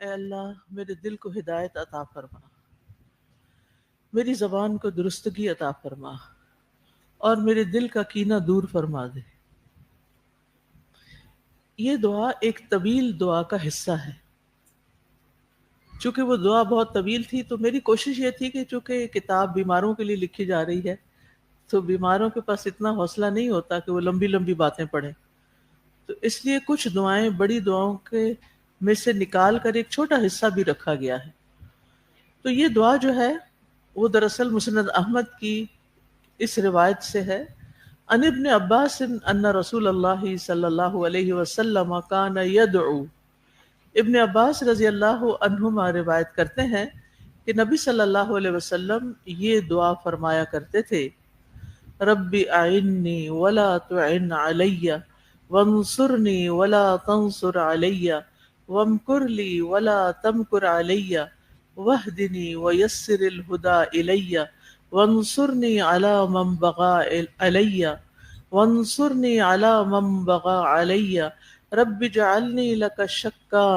اے اللہ میرے دل کو ہدایت عطا فرما، میری زبان کو درستگی عطا فرما، اور میرے دل کا کینہ دور فرما دے۔ یہ دعا ایک طویل دعا کا حصہ ہے۔ چونکہ وہ دعا بہت طویل تھی تو میری کوشش یہ تھی کہ چونکہ یہ کتاب بیماروں کے لیے لکھی جا رہی ہے تو بیماروں کے پاس اتنا حوصلہ نہیں ہوتا کہ وہ لمبی لمبی باتیں پڑھیں، تو اس لیے کچھ دعائیں بڑی دعاؤں کے میں سے نکال کر ایک چھوٹا حصہ بھی رکھا گیا ہے۔ تو یہ دعا جو ہے وہ دراصل مسند احمد کی اس روایت سے ہے، ان ابن عباس ان رسول اللہ صلی اللہ علیہ وسلم کان یدعو، ابن عباس رضی اللہ عنہما روایت کرتے ہیں کہ نبی صلی اللہ علیہ وسلم یہ دعا فرمایا کرتے تھے، رب اعنی ولا تعن علی وانصرنی ولا تنصر علی وامکر لی ولا تمکر علی واہدنی ویسر الہدی الی وانصرنی علی من بغى علی وانصرنی علی من بغى علی رب اجعلنی لک شکارا